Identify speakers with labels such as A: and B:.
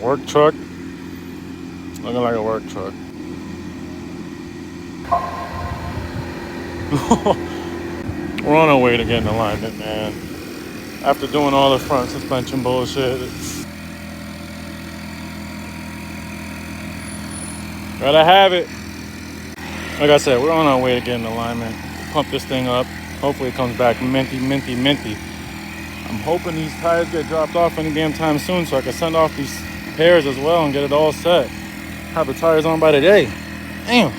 A: Work truck. Looking like a work truck. We're on our way to getting alignment, man. After doing all the front suspension bullshit, gotta have it. Like I said, we're on our way to getting alignment. Pump this thing up. Hopefully it comes back minty, minty, minty. I'm hoping these tires get dropped off any damn time soon so I can send off these pairs as well and get it all set. Have the tires on by today. Damn.